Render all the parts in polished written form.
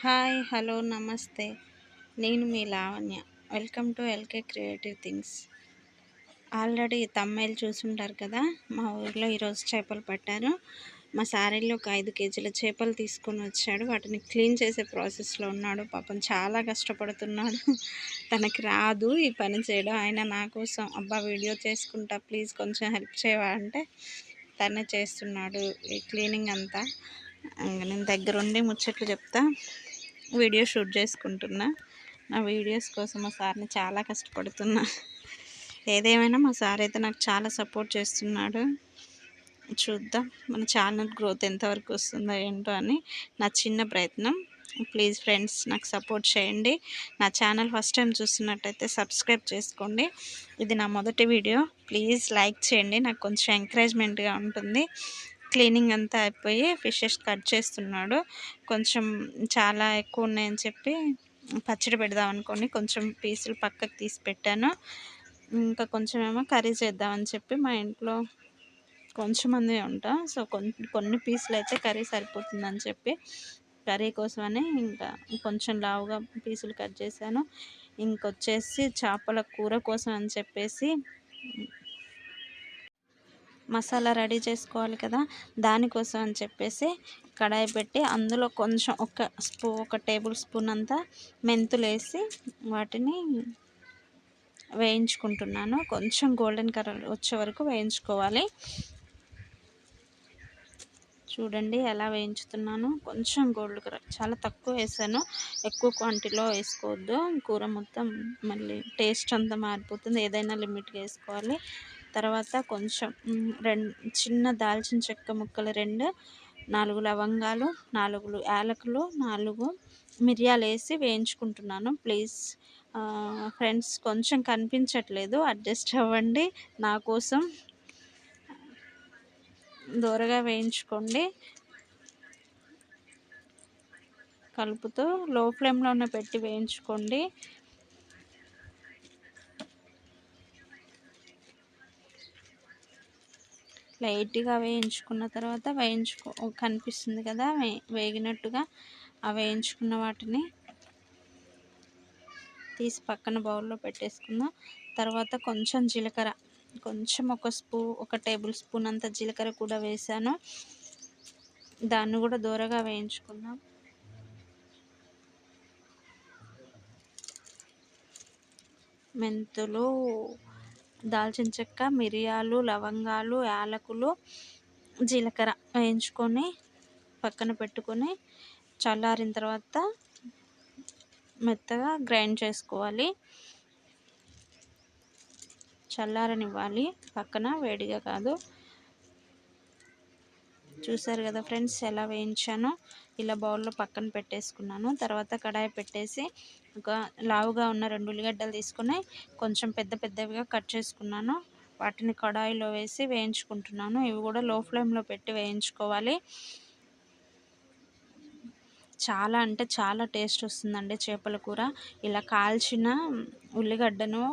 Hi hello నమస్తే. నేను మీ Lavanya. Welcome to LK creative things. Already thumbnail చూసుంటారు కదా. మా ఊర్లో ఈరోజు చేపలు పట్టారు. మా సారీలో ఒక 5 కేజీల చేపలు తీసుకొని వచ్చాడు. వాటిని క్లీన్ చేసే ప్రాసెస్లో ఉన్నాడు. పాపం చాలా కష్టపడుతున్నాడు. తనకి రాదు ఈ పని చేయడం. ఆయన నా కోసం అబ్బా వీడియో చేసుకుంటా ప్లీజ్ కొంచెం హెల్ప్ చేయవా అంటే తనే చేస్తున్నాడు ఈ క్లీనింగ్ అంతా. నేను దగ్గరుండి ముచ్చట్లు చెప్తా వీడియో షూట్ చేసుకుంటున్నా. నా వీడియోస్ కోసం మా సార్ని చాలా కష్టపడుతున్నా. ఏదేమైనా మా సార్ అయితే నాకు చాలా సపోర్ట్ చేస్తున్నాడు. చూద్దాం మన ఛానల్ గ్రోత్ ఎంతవరకు వస్తుందో ఏంటో అని నా చిన్న ప్రయత్నం. ప్లీజ్ ఫ్రెండ్స్ నాకు సపోర్ట్ చేయండి. నా ఛానల్ ఫస్ట్ టైం చూస్తున్నట్టయితే సబ్స్క్రైబ్ చేసుకోండి. ఇది నా మొదటి వీడియో. ప్లీజ్ లైక్ చేయండి, నాకు కొంచెం ఎంకరేజ్మెంట్గా ఉంటుంది. క్లీనింగ్ అంతా అయిపోయి ఫిషెస్ కట్ చేస్తున్నాడు. కొంచెం చాలా ఎక్కువ ఉన్నాయని చెప్పి పచ్చడి పెడదాం అనుకోని కొంచెం పీసులు పక్కకు తీసి పెట్టాను. ఇంకా కొంచెం ఏమో కర్రీ చేద్దామని చెప్పి మా ఇంట్లో కొంచెం మంది ఉంటాం. సో కొన్ని పీసులు అయితే కర్రీ సరిపోతుందని చెప్పి కర్రీ కోసమని ఇంకా కొంచెం లావుగా పీసులు కట్ చేశాను. ఇంకొచ్చేసి చేపల కూర కోసం అని చెప్పేసి మసాలా రెడీ చేసుకోవాలి కదా. దానికోసం అని చెప్పేసి కడాయి పెట్టి అందులో కొంచెం ఒక టేబుల్ స్పూన్ అంతా మెంతులు వేసి వాటిని వేయించుకుంటున్నాను. కొంచెం గోల్డెన్ కలర్ వచ్చే వరకు వేయించుకోవాలి. చూడండి ఎలా వేయించుతున్నాను. కొంచెం గోల్డ్ కలర్ చాలా తక్కువ వేసాను, ఎక్కువ క్వాంటిటీలో వేసుకోవద్దు. కూర మొత్తం మళ్ళీ టేస్ట్ అంతా మారిపోతుంది. ఏదైనా లిమిట్గా వేసుకోవాలి. తర్వాత కొంచెం చిన్న దాల్చిన చెక్క ముక్కలు 2, 4 లవంగాలు, 4 యాలకులు, 4 మిరియాలు వేసి వేయించుకుంటున్నాను. ప్లీజ్ ఫ్రెండ్స్ కొంచెం కనిపించట్లేదు, అడ్జస్ట్ అవ్వండి. నా కోసం దోరగా వేయించుకోండి. కలుపుతూ లో ఫ్లేమ్లోనే పెట్టి వేయించుకోండి. లైట్గా వేయించుకున్న తర్వాత కనిపిస్తుంది కదా వేగినట్టుగా. ఆ వేయించుకున్న వాటిని తీసి పక్కన బౌల్లో పెట్టేసుకుందాం. తర్వాత కొంచెం జీలకర్ర, కొంచెం ఒక టేబుల్ స్పూన్ అంత జీలకర్ర కూడా వేసాను. దాన్ని కూడా దూరగా వేయించుకుందాం. మెంతులు, దాల్చిన చెక్క, మిరియాలు, లవంగాలు, యాలకులు, జీలకర్ర వేయించుకొని పక్కన పెట్టుకొని చల్లారిన తర్వాత మెత్తగా గ్రైండ్ చేసుకోవాలి. చల్లారనివ్వాలి పక్కన, వేడిగా కాదు. చూసారు కదా ఫ్రెండ్స్ ఎలా వేయించానో. ఇలా బౌల్లో పక్కన పెట్టేసుకున్నాను. తర్వాత కడాయి పెట్టేసి ఒక లావుగా ఉన్న 2 ఉల్లిగడ్డలు తీసుకొని కొంచెం పెద్దవిగా కట్ చేసుకున్నాను. వాటిని కడాయిలో వేసి వేయించుకుంటున్నాను. ఇవి కూడా లో ఫ్లేమ్లో పెట్టి వేయించుకోవాలి. చాలా అంటే చాలా టేస్ట్ వస్తుందండి చేపల కూర. ఇలా కాల్చిన ఉల్లిగడ్డను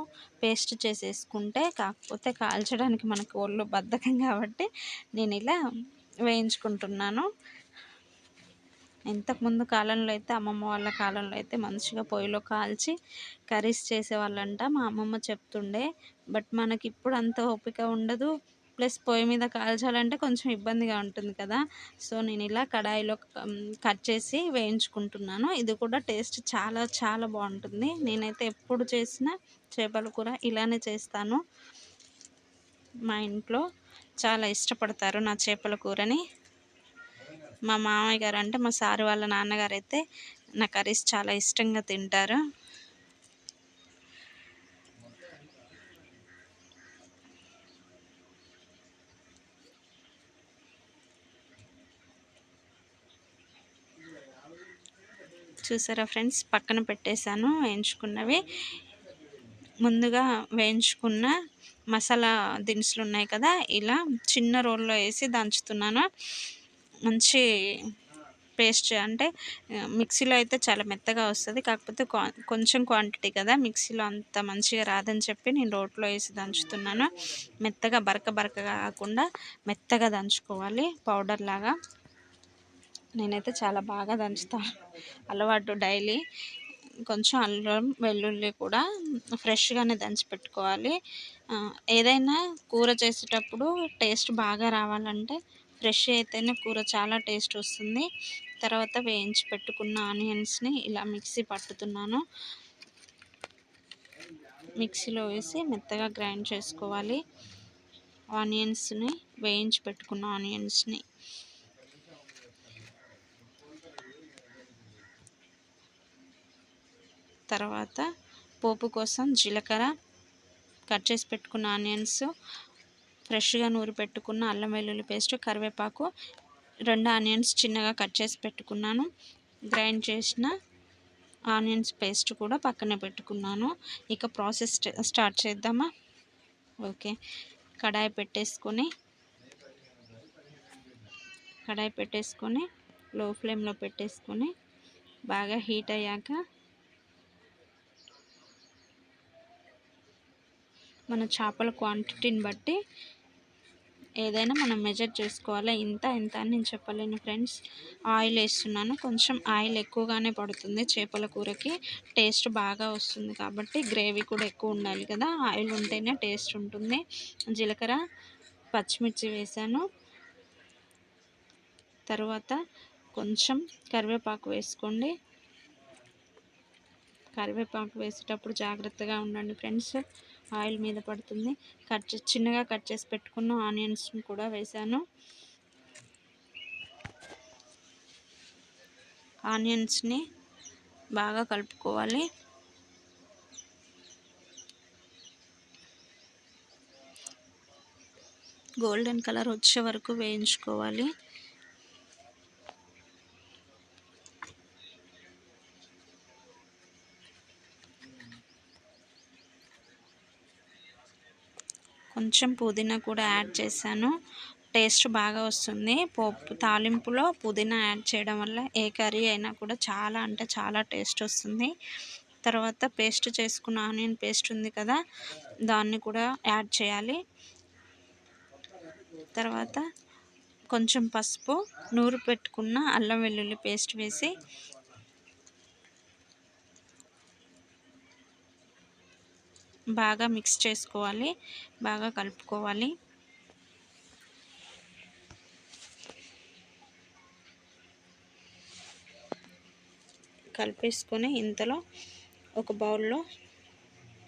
పేస్ట్ చేసేసుకుంటే, కాకపోతే కాల్చడానికి మనకు ఒళ్ళు బద్ధకం కాబట్టి నేను ఇలా వేయించుకుంటున్నాను. ఇంతకుముందు కాలంలో అయితే అమ్మమ్మ వాళ్ళ కాలంలో అయితే మంచిగా పొయ్యిలో కాల్చి కర్రీస్ చేసేవాళ్ళంట, మా అమ్మమ్మ చెప్తుండే. బట్ మనకి ఇప్పుడు అంత ఓపిక ఉండదు. ప్లస్ పొయ్యి మీద కాల్చాలంటే కొంచెం ఇబ్బందిగా ఉంటుంది కదా. సో నేను ఇలా కడాయిలో కట్ చేసి వేయించుకుంటున్నాను. ఇది కూడా టేస్ట్ చాలా చాలా బాగుంటుంది. నేనైతే ఎప్పుడు చేసినా చేపల కూర ఇలానే చేస్తాను. మా ఇంట్లో చాలా ఇష్టపడతారు నా చేపల కూరని. మా మామయ్య గారు అంటే మా సారు వాళ్ళ నాన్నగారు అయితే నా కర్రీస్ చాలా ఇష్టంగా తింటారు. చూసారా ఫ్రెండ్స్, పక్కన పెట్టేశాను వేయించుకున్నవి. ముందుగా వేయించుకున్న మసాలా దినుసులు ఉన్నాయి కదా, ఇలా చిన్న రోల్లో వేసి దంచుతున్నాను. మంచి పేస్ట్ అంటే మిక్సీలో అయితే చాలా మెత్తగా వస్తుంది, కాకపోతే కొంచెం క్వాంటిటీ కదా, మిక్సీలో అంత మంచిగా రాదని చెప్పి నేను రోట్లో వేసి దంచుతున్నాను. మెత్తగా బరకగా కాకుండా మెత్తగా దంచుకోవాలి, పౌడర్ లాగా. నేనైతే చాలా బాగా దంచుతాను, అలవాటు డైలీ. కొంచెం అల్లం వెల్లుల్లి కూడా ఫ్రెష్గానే దంచి పెట్టుకోవాలి. ఏదైనా కూర చేసేటప్పుడు టేస్ట్ బాగా రావాలంటే ఫ్రెష్ అయితేనే కూర చాలా టేస్ట్ వస్తుంది. తర్వాత వేయించి పెట్టుకున్న ఆనియన్స్ని ఇలా మిక్సీ పట్టుతున్నాను. మిక్సీలో వేసి మెత్తగా గ్రైండ్ చేసుకోవాలి. ఆనియన్స్ని వేయించి పెట్టుకున్న ఆనియన్స్ని తర్వాత పోపు కోసం జీలకర్ర, కట్ చేసి పెట్టుకున్న ఆనియన్స్, ఫ్రెష్గా నూరి పెట్టుకున్న అల్లం వెల్లుల్లి పేస్ట్, కరివేపాకు, 2 ఆనియన్స్ చిన్నగా కట్ చేసి పెట్టుకున్నాను. గ్రైండ్ చేసిన ఆనియన్స్ పేస్ట్ కూడా పక్కనే పెట్టుకున్నాను. ఇక ప్రాసెస్ స్టార్ట్ చేద్దామా? ఓకే. కడాయి పెట్టేసుకొని లో ఫ్లేమ్లో పెట్టేసుకొని బాగా హీట్ అయ్యాక మన చేపల క్వాంటిటీని బట్టి ఏదైనా మనం మెజర్ చేసుకోవాలి. ఇంత అని నేను చెప్పలేను ఫ్రెండ్స్. ఆయిల్ వేస్తున్నాను. కొంచెం ఆయిల్ ఎక్కువగానే పడుతుంది, చేపల కూరకి టేస్ట్ బాగా వస్తుంది కాబట్టి గ్రేవీ కూడా ఎక్కువ ఉండాలి కదా, ఆయిల్ ఉంటేనే టేస్ట్ ఉంటుంది. జీలకర్ర, పచ్చిమిర్చి వేసాను. తర్వాత కొంచెం కరివేపాకు వేసుకోండి. కరివేపాకు వేసేటప్పుడు జాగ్రత్తగా ఉండండి ఫ్రెండ్స్, ఆయిల్ మీద పడుతుంది. చిన్నగా కట్ చేసి పెట్టుకున్న ఆనియన్స్ని కూడా వేసాను. ఆనియన్స్ని బాగా కలుపుకోవాలి. గోల్డెన్ కలర్ వచ్చే వరకు వేయించుకోవాలి. కొంచెం పుదీనా కూడా యాడ్ చేశాను, టేస్ట్ బాగా వస్తుంది. పోపు తాలింపులో పుదీనా యాడ్ చేయడం వల్ల ఏ కర్రీ అయినా కూడా చాలా అంటే చాలా టేస్ట్ వస్తుంది. తర్వాత పేస్ట్ చేసుకున్న ఆనియన్ పేస్ట్ ఉంది కదా, దాన్ని కూడా యాడ్ చేయాలి. తర్వాత కొంచెం పసుపు, నూరు పెట్టుకున్న అల్లం వెల్లుల్లి పేస్ట్ వేసి బాగా మిక్స్ చేసుకోవాలి, బాగా కలుపుకోవాలి. కలిపేసుకొని ఇంతలో ఒక బౌల్లో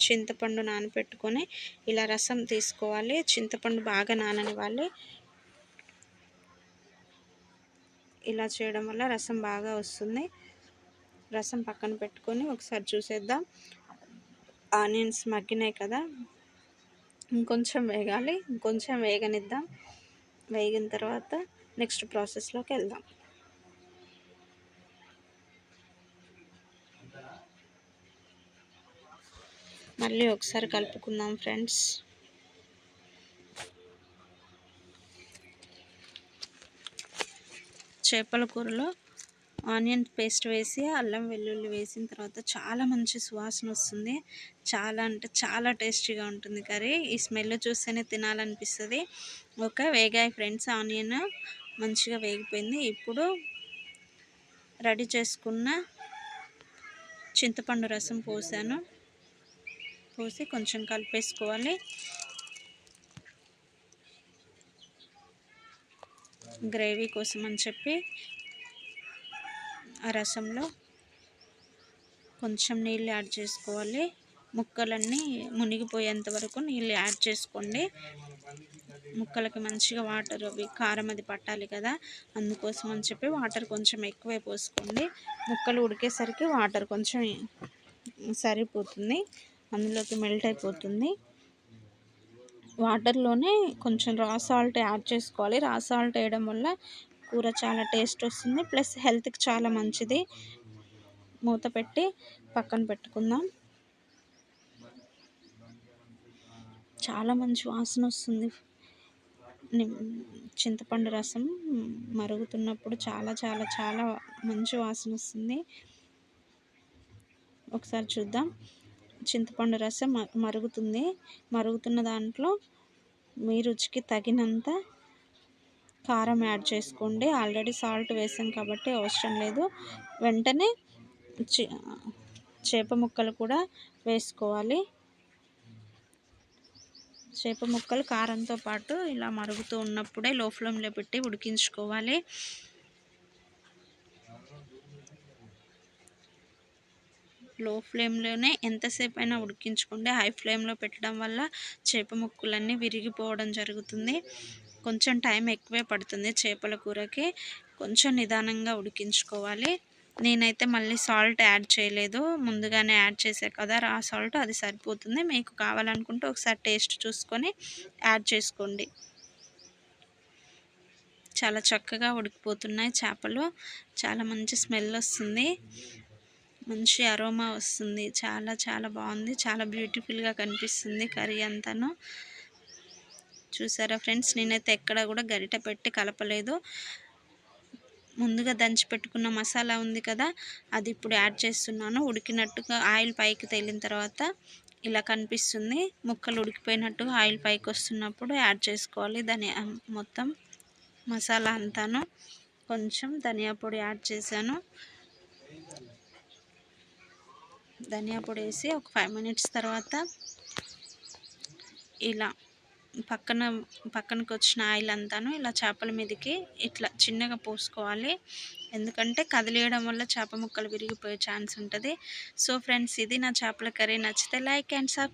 చింతపండు నానబెట్టుకొని ఇలా రసం తీసుకోవాలి. చింతపండు బాగా నాననివ్వాలి. ఇలా చేయడం వల్ల రసం బాగా వస్తుంది. రసం పక్కన పెట్టుకొని ఒకసారి చూసేద్దాం. ఆనియన్స్ మగ్గినాయి కదా, ఇంకొంచెం వేగాలి, ఇంకొంచెం వేగనిద్దాం. వేగిన తర్వాత నెక్స్ట్ ప్రాసెస్లోకి వెళ్దాం. మళ్ళీ ఒకసారి కలుపుకుందాం ఫ్రెండ్స్. చేపల కూరలో ఆనియన్ పేస్ట్ వేసి అల్లం వెల్లుల్లి వేసిన తర్వాత చాలా మంచి సువాసన వస్తుంది. చాలా అంటే చాలా టేస్టీగా ఉంటుంది కర్రీ. ఈ స్మెల్ చూస్తేనే తినాలనిపిస్తుంది. ఓకే, వేగాయి ఫ్రెండ్స్, ఆనియన్ మంచిగా వేగిపోయింది. ఇప్పుడు రెడీ చేసుకున్న చింతపండు రసం పోసి కొంచెం కలిపేసుకోవాలి. గ్రేవీ కోసం అని చెప్పి ఆ రసంలో కొంచెం నీళ్ళు యాడ్ చేసుకోవాలి. ముక్కలన్నీ మునిగిపోయేంత వరకు నీళ్ళు యాడ్ చేసుకోండి. ముక్కలకి మంచిగా వాటర్ అవి కారం అది పట్టాలి కదా, అందుకోసం అని చెప్పి వాటర్ కొంచెం ఎక్కువే పోసుకోండి. ముక్కలు ఉడికేసరికి వాటర్ కొంచెం సరిపోతుంది, అందులోకి మెల్ట్ అయిపోతుంది. వాటర్లోనే కొంచెం రా సాల్ట్ యాడ్ చేసుకోవాలి. రా సాల్ట్ వేయడం వల్ల కూర చాలా టేస్ట్ వస్తుంది, ప్లస్ హెల్త్కి చాలా మంచిది. మూత పెట్టి పక్కన పెట్టుకుందాం. చాలా మంచి వాసన వస్తుంది. చింతపండు రసం మరుగుతున్నప్పుడు చాలా చాలా చాలా మంచి వాసన వస్తుంది. ఒకసారి చూద్దాం. చింతపండు రసం మరుగుతున్న దాంట్లో మీ రుచికి తగినంత కారం యాడ్ చేసుకోండి. ఆల్రెడీ సాల్ట్ వేసాం కాబట్టి అవసరం లేదు. వెంటనే చేప ముక్కలు కూడా వేసుకోవాలి. చేప ముక్కలు కారంతో పాటు ఇలా మరుగుతూ ఉన్నప్పుడే లో ఫ్లేమ్లో పెట్టి ఉడికించుకోవాలి. లో ఫ్లేమ్లోనే ఎంతసేపు అయినా ఉడికించుకోండి. హై ఫ్లేమ్లో పెట్టడం వల్ల చేప ముక్కలన్నీ విరిగిపోవడం జరుగుతుంది. కొంచెం టైం ఎక్కువే పడుతుంది చేపల కూరకి. కొంచెం నిదానంగా ఉడికించుకోవాలి. నేనైతే మళ్ళీ సాల్ట్ యాడ్ చేయలేదు, ముందుగానే యాడ్ చేసా కదా రా సాల్ట్, అది సరిపోతుంది. మీకు కావాలనుకుంటే ఒకసారి టేస్ట్ చూసుకొని యాడ్ చేసుకోండి. చాలా చక్కగా ఉడికిపోతున్నాయి చేపలు. చాలా మంచి స్మెల్ వస్తుంది, మంచి అరోమా వస్తుంది. చాలా చాలా బాగుంది, చాలా బ్యూటిఫుల్గా కనిపిస్తుంది కర్రీ అంతాను. చూసారా ఫ్రెండ్స్, నేనైతే ఎక్కడ కూడా గరిటె పెట్టి కలపలేదు. ముందుగా దంచి పెట్టుకున్న మసాలా ఉంది కదా, అది ఇప్పుడు యాడ్ చేస్తున్నాను. ఉడికినట్టుగా ఆయిల్ పైకి తేలిన తర్వాత ఇలా కనిపిస్తుంది. ముక్కలు ఉడికిపోయినట్టుగా ఆయిల్ పైకి వస్తున్నప్పుడు యాడ్ చేసుకోవాలి మొత్తం మసాలా అంతాను. కొంచెం ధనియా పొడి యాడ్ చేశాను. ధనియా పొడి వేసి ఒక 5 మినిట్స్ తర్వాత ఇలా పక్కనకి వచ్చిన ఆయిల్ అంతాను ఇలా చేపల మీదకి ఇట్లా చిన్నగా పోసుకోవాలి. ఎందుకంటే కదిలేయడం వల్ల చేప ముక్కలు విరిగిపోయే ఛాన్స్ ఉంటుంది. సో ఫ్రెండ్స్, ఇది నా చేపల కర్రీ. నచ్చితే లైక్ అండ్ సబ్స్క్రైబ్.